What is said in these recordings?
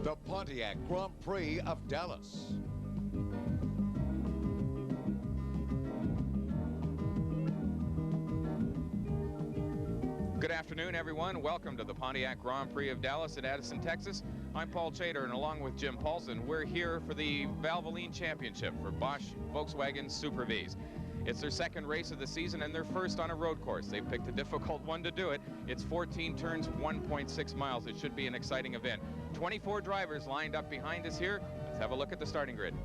The Pontiac Grand Prix of Dallas. Good afternoon, everyone. Welcome to the Pontiac Grand Prix of Dallas at Addison, Texas. I'm Paul Chater, and along with Jim Paulson, we're here for the Valvoline Championship for Bosch Volkswagen Super Vs. It's their second race of the season and their first on a road course. They've picked a difficult one to do it. It's 14 turns, 1.6 miles. It should be an exciting event. 24 drivers lined up behind us here. Let's have a look at the starting grid.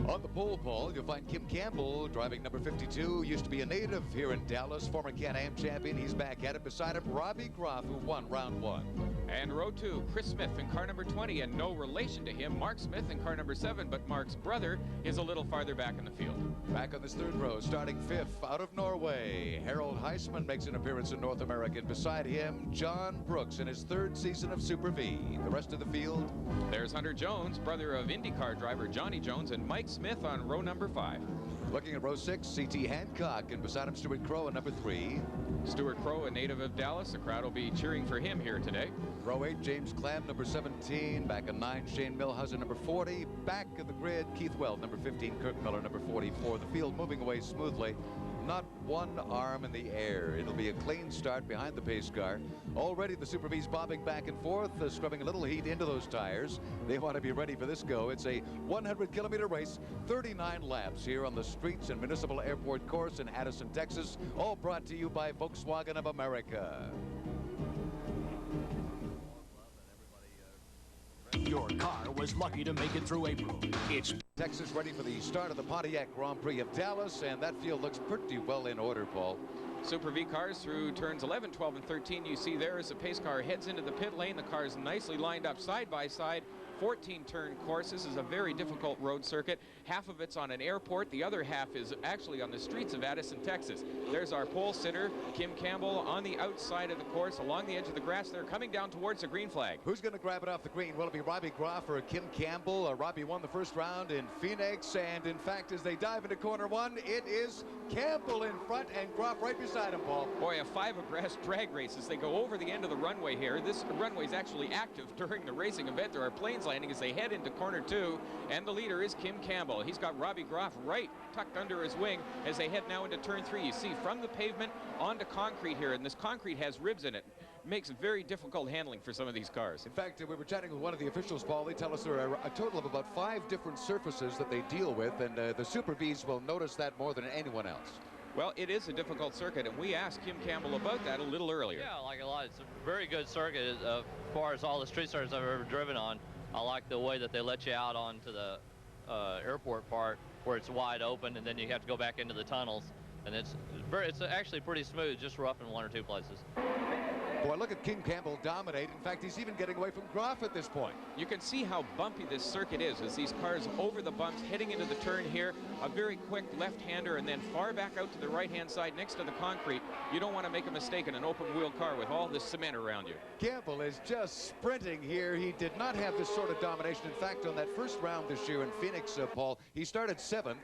On the pole, Paul, you'll find Kim Campbell driving number 52. Used to be a native here in Dallas, former Can-Am champion. He's back at it. Beside him, Robbie Groff, who won round one. And row 2, Chris Smith in car number 20, and no relation to him, Mark Smith in car number 7, but Mark's brother is a little farther back in the field. Back on this third row, starting 5th out of Norway, Harold Heisman makes an appearance in North America. And beside him, John Brooks in his third season of Super V. The rest of the field. There's Hunter Jones, brother of IndyCar driver Johnny Jones, and Mike Smith on row number 5. Looking at row 6, C.T. Hancock, and beside him, Stuart Crow at number 3. Stuart Crow, a native of Dallas. The crowd will be cheering for him here today. Row 8, James Clam, number 17. Back at 9, Shane Milhausen, number 40. Back of the grid, Keith Weld, number 15. Kirk Miller, number 44. The field moving away smoothly. Not one arm in the air. It'll be a clean start behind the pace car. Already the Super V's bobbing back and forth, scrubbing a little heat into those tires. They want to be ready for this go. It's a 100-kilometer race, 39 laps here on the streets and Municipal Airport course in Addison, Texas. All brought to you by Volkswagen of America. Your car was lucky to make it through April. It's Texas ready for the start of the Pontiac Grand Prix of Dallas, and that field looks pretty well in order, Paul. Super V cars through turns 11, 12, and 13. You see there as the pace car heads into the pit lane. The cars nicely lined up side by side. 14-turn course. This is a very difficult road circuit. Half of it's on an airport. The other half is actually on the streets of Addison, Texas. There's our pole sitter, Kim Campbell, on the outside of the course, along the edge of the grass. They're coming down towards the green flag. Who's going to grab it off the green? Will it be Robbie Groff or Kim Campbell? Robbie won the first round in Phoenix, and in fact, as they dive into corner 1, it is Campbell in front and Groff right beside him, Paul. Boy, a 5 abreast drag race as they go over the end of the runway here. This runway is actually active during the racing event. There are planes landing as they head into corner 2, and the leader is Kim Campbell. He's got Robbie Groff right tucked under his wing as they head now into turn 3. You see from the pavement onto concrete here, and this concrete has ribs in it. Makes it very difficult handling for some of these cars. In fact, we were chatting with one of the officials, Paul. They tell us there are a total of about 5 different surfaces that they deal with, and the Super Vs will notice that more than anyone else. Well, it is a difficult circuit, and we asked Kim Campbell about that a little earlier. Yeah, I like a lot. It's a very good circuit as far as all the street circuits I've ever driven on. I like the way that they let you out onto the airport part where it's wide open, and then you have to go back into the tunnels. And it's actually pretty smooth, just rough in 1 or 2 places. Boy, look at Kim Campbell dominate. In fact, he's even getting away from Groff at this point. You can see how bumpy this circuit is as these cars over the bumps, heading into the turn here. A very quick left-hander, and then far back out to the right-hand side next to the concrete. You don't want to make a mistake in an open-wheel car with all this cement around you. Campbell is just sprinting here. He did not have this sort of domination. In fact, on that first round this year in Phoenix, Paul, he started 7th.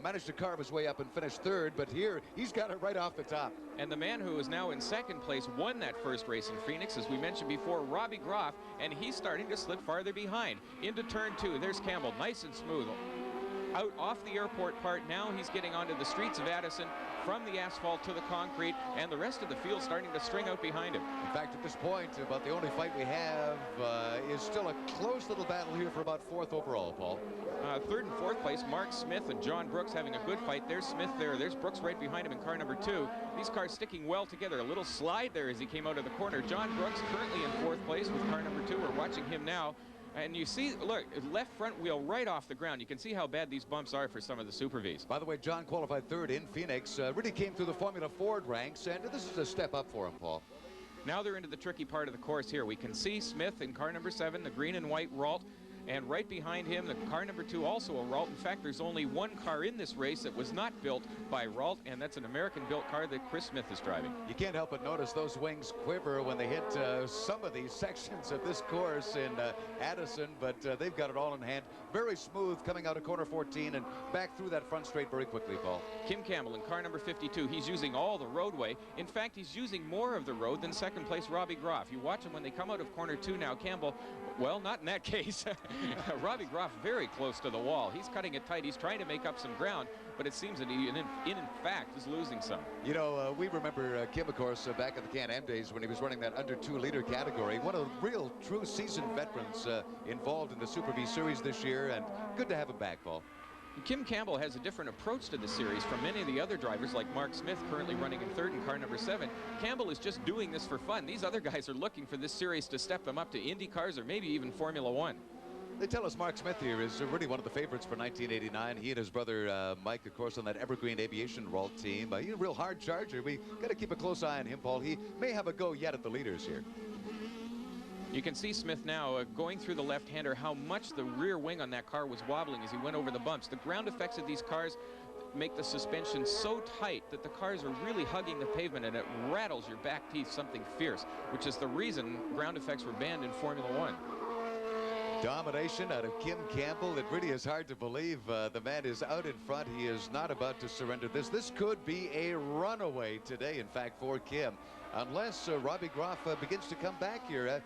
Managed to carve his way up and finish 3rd, but here he's got it right off the top. And the man who is now in 2nd place won that first race in Phoenix, as we mentioned before, Robbie Groff, and he's starting to slip farther behind. Into turn 2, there's Campbell, nice and smooth. Out off the airport part, now he's getting onto the streets of Addison, from the asphalt to the concrete, and the rest of the field starting to string out behind him. In fact, at this point, about the only fight we have is still a close little battle here for about 4th overall, Paul. 3rd and 4th place, Mark Smith and John Brooks having a good fight. There's Smith there. There's Brooks right behind him in car number 2. These cars sticking well together. A little slide there as he came out of the corner. John Brooks currently in 4th place with car number 2. We're watching him now. And you see, look, left front wheel right off the ground. You can see how bad these bumps are for some of the Super Vs. By the way, John qualified 3rd in Phoenix. Really came through the Formula Ford ranks, and this is a step up for him, Paul. Now they're into the tricky part of the course here. We can see Smith in car number 7, the green and white Ralt. And right behind him, the car number 2, also a Ralt. In fact, there's only one car in this race that was not built by Ralt, and that's an American-built car that Chris Smith is driving. You can't help but notice those wings quiver when they hit some of these sections of this course in Addison, but they've got it all in hand. Very smooth coming out of corner 14 and back through that front straight very quickly, Paul. Kim Campbell in car number 52. He's using all the roadway. In fact, he's using more of the road than second place Robbie Groff. You watch him when they come out of corner 2 now. Campbell, well, not in that case. Robbie Groff very close to the wall. He's cutting it tight. He's trying to make up some ground, but it seems that he, in fact, is losing some. You know, we remember Kim, of course, back in the Can-Am days when he was running that under 2-liter category. One of the real, true seasoned veterans involved in the Super V Series this year, and good to have him back, Paul. Kim Campbell has a different approach to the series from many of the other drivers, like Mark Smith, currently running in 3rd in car number 7. Campbell is just doing this for fun. These other guys are looking for this series to step them up to Indy cars or maybe even Formula One. They tell us Mark Smith here is really one of the favorites for 1989. He and his brother Mike, of course, on that Evergreen Aviation Ralt team. He's a real hard charger. We got to keep a close eye on him, Paul. He may have a go yet at the leaders here. You can see Smith now going through the left-hander, how much the rear wing on that car was wobbling as he went over the bumps. The ground effects of these cars make the suspension so tight that the cars are really hugging the pavement, and it rattles your back teeth something fierce, which is the reason ground effects were banned in Formula One. Domination out of Kim Campbell. It really is hard to believe the man is out in front. He is not about to surrender this. This could be a runaway today, in fact, for Kim. Unless Robbie Groff begins to come back here.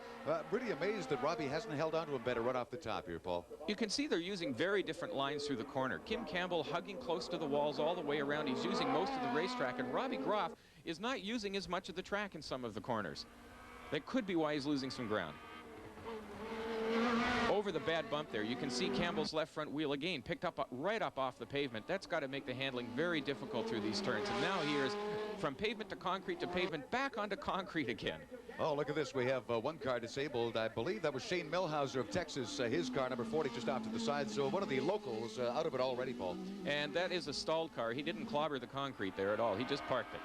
Really amazed that Robbie hasn't held on to him better right off the top here, Paul. You can see they're using very different lines through the corner. Kim Campbell hugging close to the walls all the way around. He's using most of the racetrack, and Robbie Groff is not using as much of the track in some of the corners. That could be why he's losing some ground. Over the bad bump there, you can see Campbell's left front wheel again picked up right up off the pavement. That's got to make the handling very difficult through these turns. And now here's from pavement to pavement, back onto concrete again. Oh, look at this. We have one car disabled. I believe that was Shane Milhauser of Texas. His car, number 40, just off to the side. So one of the locals out of it already, Paul. And that is a stalled car. He didn't clobber the concrete there at all. He just parked it.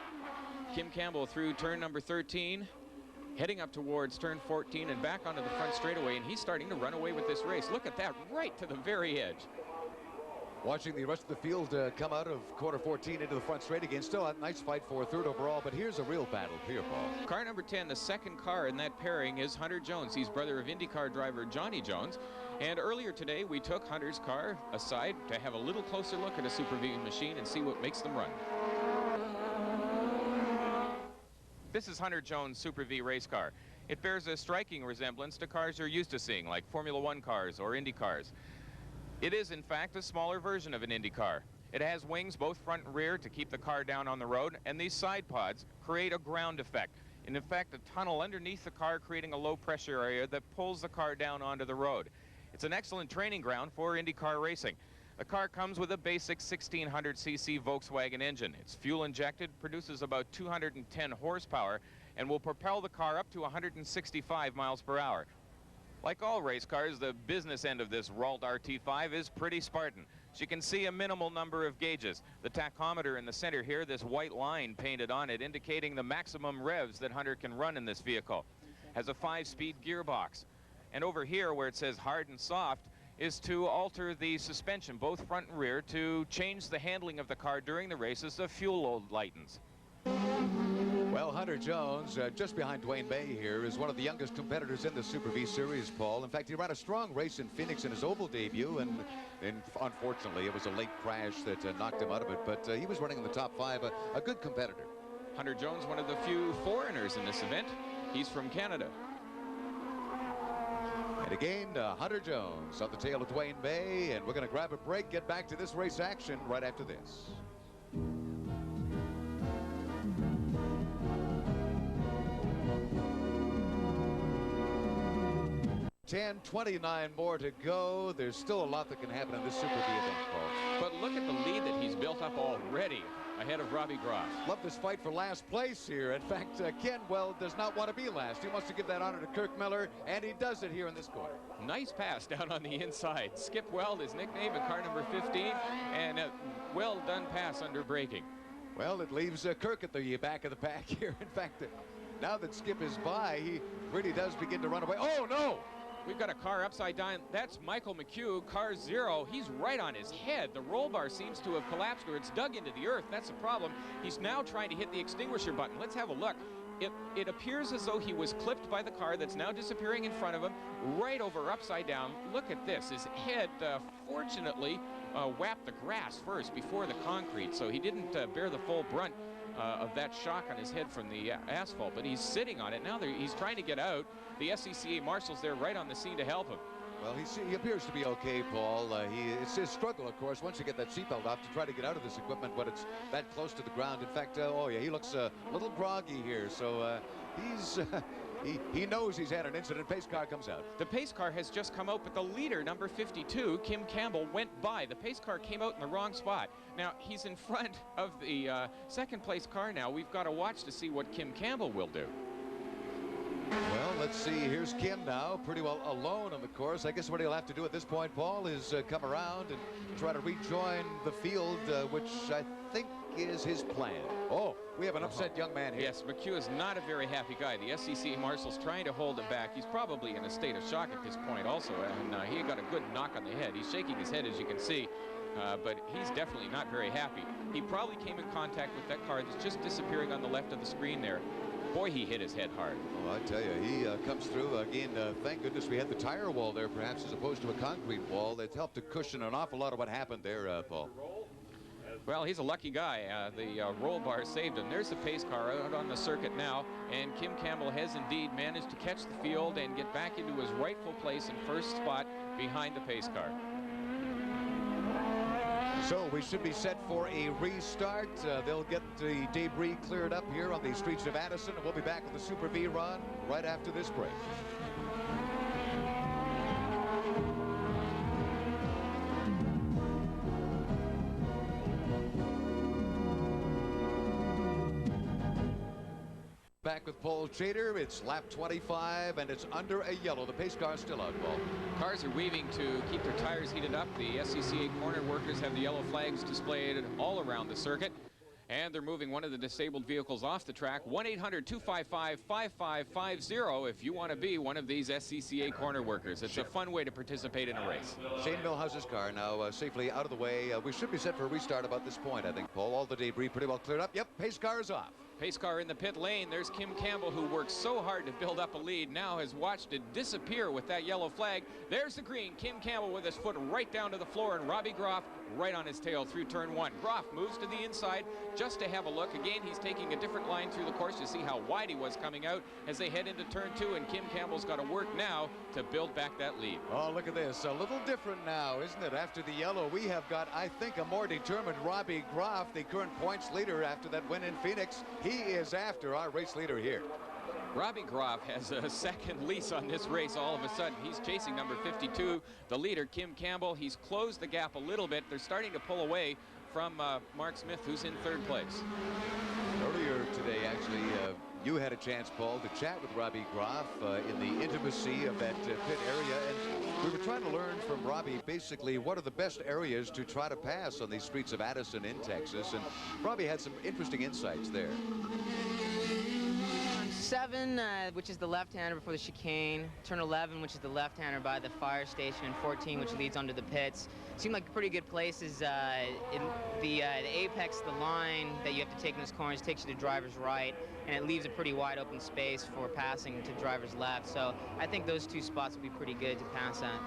Kim Campbell through turn number 13. Heading up towards turn 14 and back onto the front straightaway, and he's starting to run away with this race. Look at that, right to the very edge. Watching the rest of the field come out of quarter 14 into the front straight again. Still a nice fight for 3rd overall, but here's a real battle here, Paul. Car number 10, the second car in that pairing, is Hunter Jones. He's brother of IndyCar driver Johnny Jones. And earlier today, we took Hunter's car aside to have a little closer look at a Super V machine and see what makes them run. This is Hunter Jones' Super V race car. It bears a striking resemblance to cars you're used to seeing, like Formula One cars or Indy cars. It is, in fact, a smaller version of an Indy car. It has wings both front and rear to keep the car down on the road, and these side pods create a ground effect. And in fact, a tunnel underneath the car creating a low pressure area that pulls the car down onto the road. It's an excellent training ground for IndyCar racing. The car comes with a basic 1600cc Volkswagen engine. It's fuel injected, produces about 210 horsepower, and will propel the car up to 165 miles per hour. Like all race cars, the business end of this Ralt RT5 is pretty Spartan. As you can see, a minimal number of gauges. The tachometer in the center here, this white line painted on it, indicating the maximum revs that Hunter can run in this vehicle. Has a 5-speed gearbox. And over here, where it says hard and soft, is to alter the suspension, both front and rear, to change the handling of the car during the race as the fuel load lightens. Well, Hunter Jones, just behind Dwayne May here, is one of the youngest competitors in the Super V Series, Paul. In fact, he ran a strong race in Phoenix in his oval debut, and unfortunately, it was a late crash that knocked him out of it. But he was running in the top 5, a good competitor. Hunter Jones, one of the few foreigners in this event. He's from Canada. And again, Hunter Jones on the tail of Dwayne May, and we're going to grab a break, get back to this race action right after this. 10:29 more to go. There's still a lot that can happen in this Super V event, Paul. But look at the lead that he's built up already ahead of Robbie Groff. Love this fight for last place here. In fact, Ken Weld does not want to be last. He wants to give that honor to Kirk Miller, and he does it here in this corner. Nice pass down on the inside. Skip Weld, his nickname, in car number 15, and a well done pass under braking. Well, it leaves Kirk at the back of the pack here. In fact, now that Skip is by, he really does begin to run away. Oh, no! We've got a car upside down. That's Michael McHugh, car 0. He's right on his head. The roll bar seems to have collapsed, or it's dug into the earth. That's the problem. He's now trying to hit the extinguisher button. Let's have a look. It appears as though he was clipped by the car that's now disappearing in front of him, right over upside down. Look at this. His head, fortunately, whapped the grass first before the concrete, so he didn't bear the full brunt of that shock on his head from the asphalt, but he's sitting on it. Now he's trying to get out. The SCCA marshals there right on the scene to help him. Well, he appears to be okay, Paul. It's his struggle, of course, once you get that seatbelt off to try to get out of this equipment, but it's that close to the ground. In fact, oh yeah, he looks a little groggy here, so he knows he's had an incident. Pace car comes out. The pace car has just come out, but the leader, number 52, Kim Campbell, went by. The pace car came out in the wrong spot. Now, he's in front of the second place car now. We've got to watch to see what Kim Campbell will do. Well, let's see. Here's Kim now, pretty well alone on the course. I guess what he'll have to do at this point, Paul, is come around and try to rejoin the field, which I think is his plan. Oh, we have an upset young man here. Yes, McHugh is not a very happy guy. The SCCA marshal's trying to hold him back. He's probably in a state of shock at this point also, and he got a good knock on the head. He's shaking his head, as you can see, but he's definitely not very happy. He probably came in contact with that car that's just disappearing on the left of the screen there. Boy, he hit his head hard. Oh, I tell you, he comes through again. Thank goodness we had the tire wall there, perhaps, as opposed to a concrete wall. That helped to cushion an awful lot of what happened there, Paul. Well, he's a lucky guy. The roll bar saved him. There's the pace car out on the circuit now, and Kim Campbell has indeed managed to catch the field and get back into his rightful place in first spot behind the pace car. So we should be set for a restart. They'll get the debris cleared up here on the streets of Addison, and we'll be back with the Super V run right after this break. Back with Paul Chater. It's lap 25, and it's under a yellow. The pace car's still out, Paul. Cars are weaving to keep their tires heated up. The SCCA corner workers have the yellow flags displayed all around the circuit, and they're moving one of the disabled vehicles off the track. 1-800-255-5550 if you want to be one of these SCCA corner workers. It's a fun way to participate in a race. Shane Millhouse's car now safely out of the way. We should be set for a restart about this point, I think, Paul. All the debris pretty well cleared up. Yep, pace car is off. Pace car in the pit lane. There's Kim Campbell, who worked so hard to build up a lead, now has watched it disappear with that yellow flag. There's the green. Kim Campbell with his foot right down to the floor, and Robbie Groff right on his tail through turn 1. Groff moves to the inside just to have a look. Again, he's taking a different line through the course to see how wide he was coming out as they head into turn 2, and Kim Campbell's got to work now to build back that lead. Oh, look at this. A little different now, isn't it? After the yellow, we have got, I think, a more determined Robbie Groff, the current points leader after that win in Phoenix. He is after our race leader here. Robbie Groff has a second lease on this race all of a sudden. He's chasing number 52, the leader, Kim Campbell. He's closed the gap a little bit. They're starting to pull away from Mark Smith, who's in third place. Earlier today, actually, you had a chance, Paul, to chat with Robbie Groff in the intimacy of that pit area, and we were trying to learn from Robbie basically what are the best areas to try to pass on these streets of Addison in Texas, and Robbie had some interesting insights there. 7, which is the left-hander before the chicane, turn 11, which is the left-hander by the fire station, and 14, which leads onto the pits. Seem like pretty good places. In the apex, the line that you have to take in those corners takes you to driver's right, and it leaves a pretty wide open space for passing to driver's left. So I think those 2 spots would be pretty good to pass at.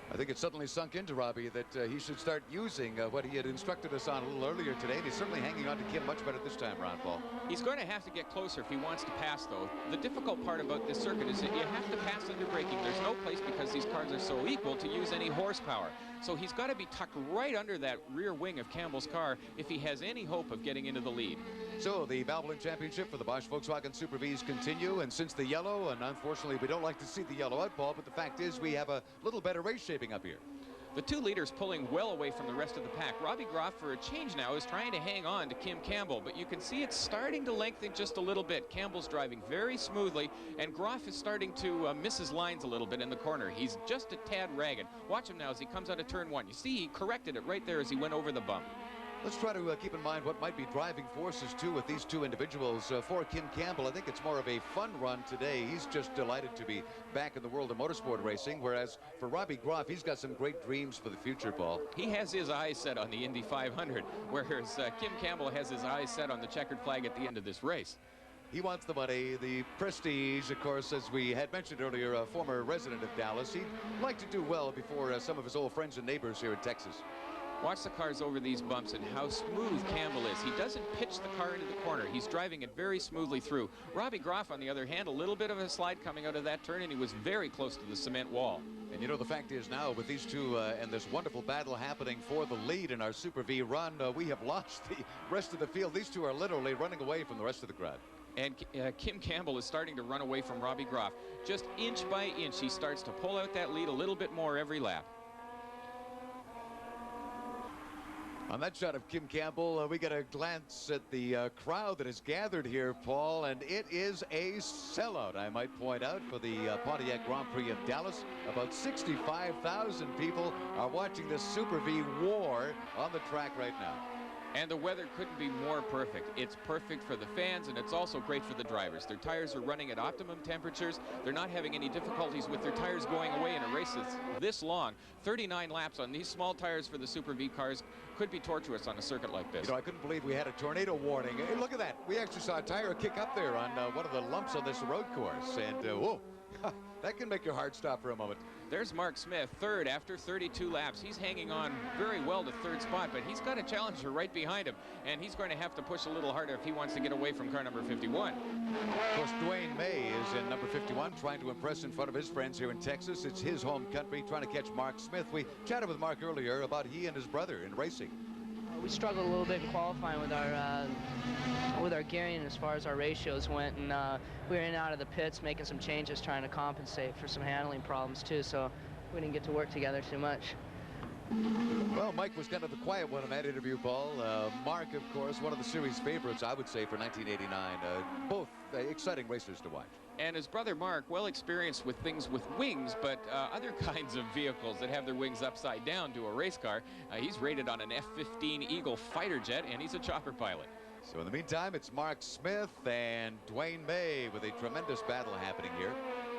I think it suddenly sunk into Robbie that he should start using what he had instructed us on a little earlier today, and he's certainly hanging on to Kim much better this time, Ron Paul. He's going to have to get closer if he wants to pass, though. The difficult part about this circuit is that you have to pass under braking. There's no place, because these cars are so equal, to use any horsepower. So he's got to be tucked right under that rear wing of Campbell's car if he has any hope of getting into the lead. So the Valvoline Championship for the Bosch Volkswagen Super Vs continue, and since the yellow, and unfortunately we don't like to see the yellow out, Paul, but the fact is we have a little better race shaping up here. The 2 leaders pulling well away from the rest of the pack. Robbie Groff, for a change now, is trying to hang on to Kim Campbell, but you can see it's starting to lengthen just a little bit. Campbell's driving very smoothly, and Groff is starting to miss his lines a little bit in the corner. He's just a tad ragged. Watch him now as he comes out of turn 1. You see, he corrected it right there as he went over the bump. Let's try to keep in mind what might be driving forces, too, with these two individuals. For Kim Campbell, I think it's more of a fun run today. He's just delighted to be back in the world of motorsport racing, whereas for Robbie Groff, he's got some great dreams for the future, Paul. He has his eyes set on the Indy 500, whereas Kim Campbell has his eyes set on the checkered flag at the end of this race. He wants the money, the prestige, of course, as we had mentioned earlier, a former resident of Dallas. He'd like to do well before some of his old friends and neighbors here in Texas. Watch the cars over these bumps and how smooth Campbell is. He doesn't pitch the car into the corner. He's driving it very smoothly through. Robbie Groff, on the other hand, a little bit of a slide coming out of that turn, and he was very close to the cement wall. And you know, the fact is now with these two and this wonderful battle happening for the lead in our Super V run, we have lost the rest of the field. These two are literally running away from the rest of the crowd. And Kim Campbell is starting to run away from Robbie Groff. Just inch by inch, he starts to pull out that lead a little bit more every lap. On that shot of Kim Campbell, we get a glance at the crowd that has gathered here, Paul, and it is a sellout, I might point out, for the Pontiac Grand Prix of Dallas. About 65,000 people are watching this Super V war on the track right now. And the weather couldn't be more perfect. It's perfect for the fans, and it's also great for the drivers. Their tires are running at optimum temperatures. They're not having any difficulties with their tires going away in a race that's this long. 39 laps on these small tires for the Super V cars could be torturous on a circuit like this. You know, I couldn't believe we had a tornado warning. Hey, look at that. We actually saw a tire kick up there on one of the lumps on this road course. And, whoa, that can make your heart stop for a moment. There's Mark Smith, third after 32 laps. He's hanging on very well to third spot, but he's got a challenger right behind him, and he's going to have to push a little harder if he wants to get away from car number 51. Of course, Dwayne May is in number 51, trying to impress in front of his friends here in Texas. It's his home country, trying to catch Mark Smith. We chatted with Mark earlier about he and his brother in racing. We struggled a little bit in qualifying with our gearing as far as our ratios went, and we were in and out of the pits making some changes trying to compensate for some handling problems too, so we didn't get to work together too much. Well, Mike was kind of the quiet one in that interview, Paul. Mark, of course, one of the series favorites, I would say, for 1989. Both exciting racers to watch. And his brother Mark, well experienced with things with wings, but other kinds of vehicles that have their wings upside down to a race car. He's rated on an F-15 Eagle fighter jet, and he's a chopper pilot. So in the meantime, it's Mark Smith and Dwayne May with a tremendous battle happening here.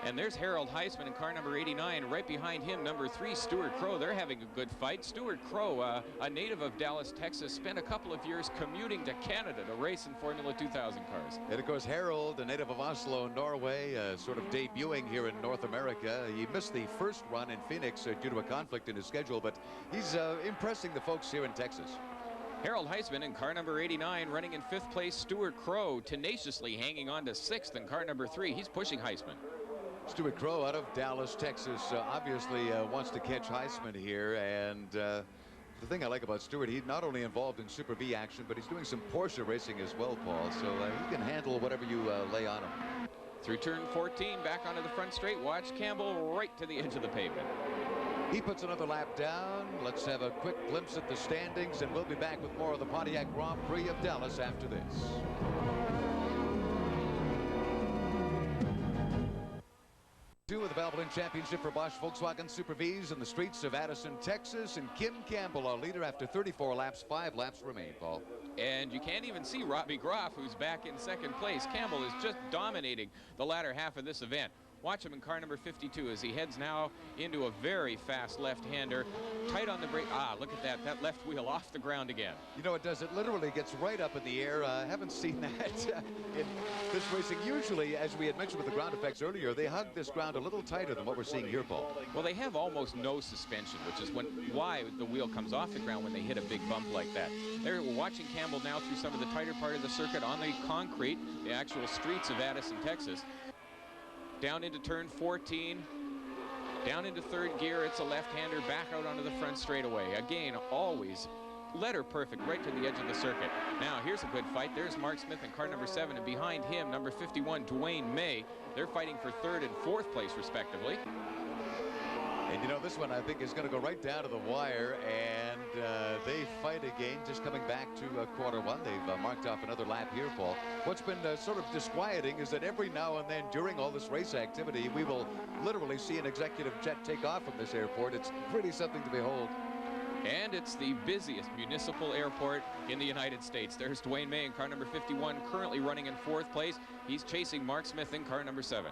And there's Harold Heisman in car number 89. Right behind him, number 3, Stuart Crow. They're having a good fight. Stuart Crow, a native of Dallas, Texas, spent a couple of years commuting to Canada to race in Formula 2000 cars. And, of course, Harold, a native of Oslo, Norway, sort of debuting here in North America. He missed the first run in Phoenix due to a conflict in his schedule, but he's impressing the folks here in Texas. Harold Heisman in car number 89, running in 5th place. Stuart Crow tenaciously hanging on to 6th in car number 3. He's pushing Heisman. Stuart Crow out of Dallas, Texas, obviously wants to catch Heisman here. And the thing I like about Stuart, he's not only involved in Super V action, but he's doing some Porsche racing as well, Paul. So he can handle whatever you lay on him. Through turn 14, back onto the front straight. Watch Campbell right to the edge of the pavement. He puts another lap down. Let's have a quick glimpse at the standings, and we'll be back with more of the Pontiac Grand Prix of Dallas after this. Two of the Valvoline Championship for Bosch Volkswagen Super Vs in the streets of Addison, Texas, and Kim Campbell, our leader after 34 laps. 5 laps remain, Paul. And you can't even see Robbie Groff, who's back in 2nd place. Campbell is just dominating the latter half of this event. Watch him in car number 52 as he heads now into a very fast left-hander. Tight on the brake. Ah, look at that. That left wheel off the ground again. You know, it does. It literally gets right up in the air. I haven't seen that in this racing. Usually, as we had mentioned with the ground effects earlier, they hug this ground a little tighter than what we're seeing here, Paul. Well, they have almost no suspension, which is why the wheel comes off the ground when they hit a big bump like that. We're watching Campbell now through some of the tighter part of the circuit on the concrete, the actual streets of Addison, Texas. Down into turn 14, down into 3rd gear. It's a left-hander back out onto the front straightaway. Again, always letter perfect right to the edge of the circuit. Now, here's a good fight. There's Mark Smith in car number 7, and behind him, number 51, Dwayne May. They're fighting for 3rd and 4th place, respectively. And, you know, this one, I think, is going to go right down to the wire, and they fight again, just coming back to quarter one. They've marked off another lap here, Paul. What's been sort of disquieting is that every now and then during all this race activity, we will literally see an executive jet take off from this airport. It's really something to behold. And it's the busiest municipal airport in the United States. There's Dwayne May in car number 51, currently running in 4th place. He's chasing Mark Smith in car number 7.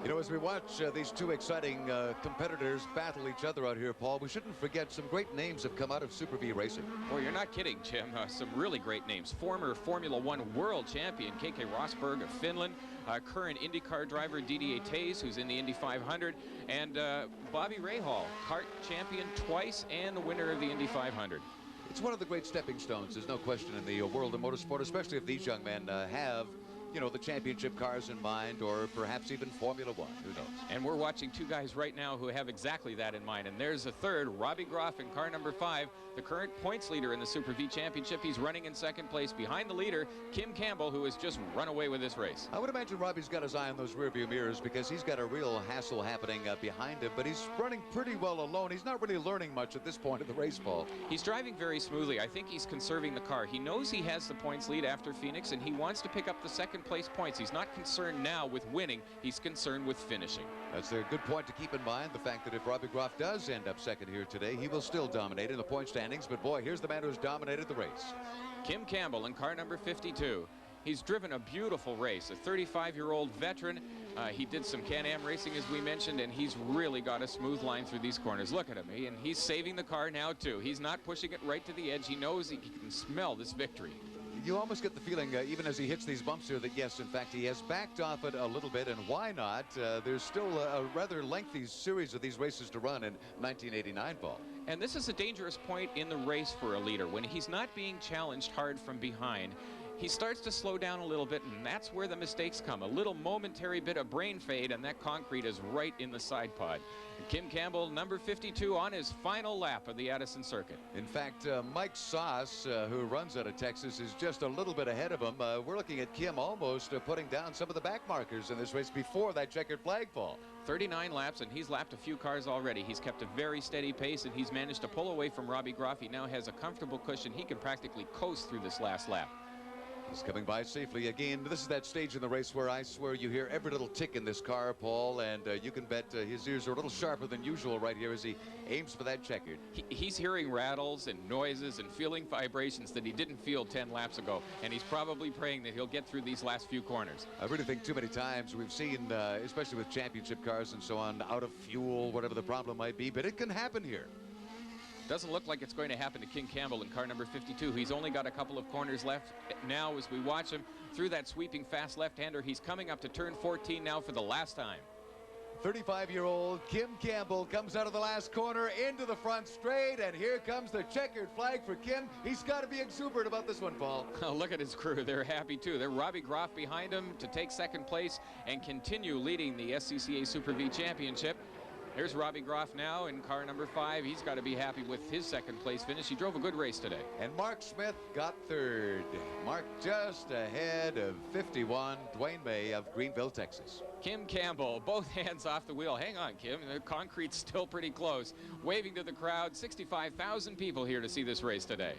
You know, as we watch these two exciting competitors battle each other out here, Paul, we shouldn't forget some great names have come out of Super V racing. Well, you're not kidding, Jim. Some really great names. Former Formula One world champion K.K. Rosberg of Finland, current IndyCar driver Didier Taze, who's in the Indy 500, and Bobby Rahal, kart champion twice and the winner of the Indy 500. It's one of the great stepping stones, there's no question, in the world of motorsport, especially if these young men have, you know, the championship cars in mind, or perhaps even Formula One. Who knows? And we're watching two guys right now who have exactly that in mind. And there's a third, Robbie Groff in car number 5, the current points leader in the Super V Championship. He's running in 2nd place behind the leader, Kim Campbell, who has just run away with this race. I would imagine Robbie's got his eye on those rearview mirrors because he's got a real hassle happening behind him, but he's running pretty well alone. He's not really learning much at this point of the race, Paul. He's driving very smoothly. I think he's conserving the car. He knows he has the points lead after Phoenix, and he wants to pick up the 2nd place points. He's not concerned now with winning. He's concerned with finishing. That's a good point to keep in mind, the fact that if Robbie Groff does end up 2nd here today, he will still dominate in the point standings. But boy, here's the man who's dominated the race. Kim Campbell in car number 52. He's driven a beautiful race, a 35-year-old veteran. He did some Can-Am racing, as we mentioned, and he's really got a smooth line through these corners. Look at him, and he's saving the car now, too. He's not pushing it right to the edge. He knows he can smell this victory. You almost get the feeling, even as he hits these bumps here, that yes, in fact, he has backed off it a little bit, and why not? There's still a rather lengthy series of these races to run in 1989, Paul. And this is a dangerous point in the race for a leader. When he's not being challenged hard from behind, he starts to slow down a little bit, and that's where the mistakes come. A little momentary bit of brain fade, and that concrete is right in the side pod. And Kim Campbell, number 52, on his final lap of the Addison circuit. In fact, Mike Sauce, who runs out of Texas, is just a little bit ahead of him. We're looking at Kim almost putting down some of the back markers in this race before that checkered flag fall. 39 laps, and he's lapped a few cars already. He's kept a very steady pace, and he's managed to pull away from Robbie Groff. He now has a comfortable cushion. He can practically coast through this last lap. He's coming by safely again. This is that stage in the race where I swear you hear every little tick in this car, Paul, and you can bet his ears are a little sharper than usual right here as he aims for that checkered. He's hearing rattles and noises and feeling vibrations that he didn't feel 10 laps ago, and he's probably praying that he'll get through these last few corners. I really think too many times we've seen, especially with championship cars and so on, out of fuel, whatever the problem might be, but it can happen here. Doesn't look like it's going to happen to Kim Campbell in car number 52. He's only got a couple of corners left now as we watch him through that sweeping fast left-hander. He's coming up to turn 14 now for the last time. 35-year-old Kim Campbell comes out of the last corner into the front straight, and here comes the checkered flag for Kim. He's got to be exuberant about this one, Paul. Look at his crew. They're happy, too. They're Robbie Groff behind him to take 2nd place and continue leading the SCCA Super V Championship. Here's Robbie Groff now in car number 5. He's got to be happy with his 2nd place finish. He drove a good race today. And Mark Smith got 3rd. Mark just ahead of 51, Dwayne May of Greenville, Texas. Kim Campbell, both hands off the wheel. Hang on, Kim. The concrete's still pretty close. Waving to the crowd. 65,000 people here to see this race today.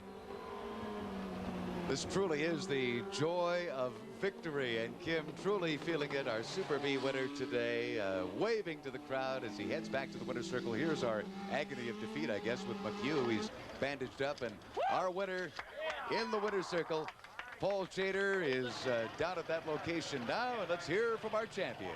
This truly is the joy of victory, and Kim truly feeling it, our Super V winner today, waving to the crowd as he heads back to the winner's circle. Here's our agony of defeat, I guess, with McHugh. He's bandaged up, and our winner in the winner's circle, Paul Chater, is down at that location now, and let's hear from our champion.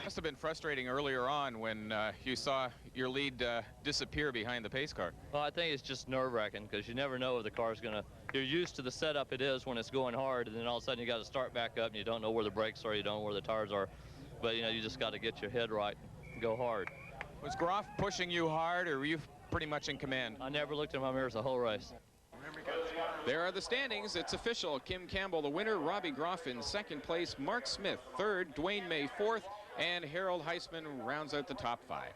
Must have been frustrating earlier on when you saw your lead disappear behind the pace car. Well, I think it's just nerve-wracking because you never know if the car's going to... You're used to the setup it is when it's going hard, and then all of a sudden you got to start back up, and you don't know where the brakes are, you don't know where the tires are. But, you know, you just got to get your head right and go hard. Was Groff pushing you hard, or were you pretty much in command? I never looked in my mirrors the whole race. There are the standings. It's official. Kim Campbell the winner, Robbie Groff in 2nd place, Mark Smith 3rd, Dwayne May 4th, and Harold Heisman rounds out the top 5.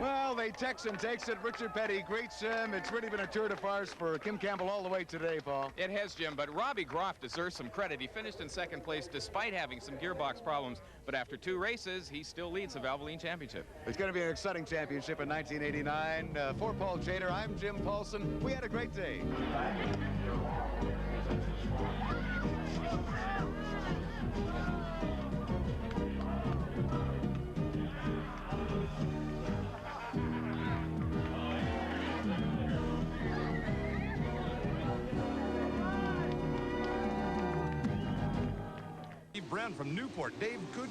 Well, the Texan takes it. Richard Petty greets him. It's really been a tour de force for Kim Campbell all the way today, Paul. It has, Jim, but Robbie Groff deserves some credit. He finished in 2nd place despite having some gearbox problems, but after 2 races, he still leads the Valvoline Championship. It's going to be an exciting championship in 1989. For Paul Chater, I'm Jim Paulson. We had a great day. Brent from Newport, Dave Kudre.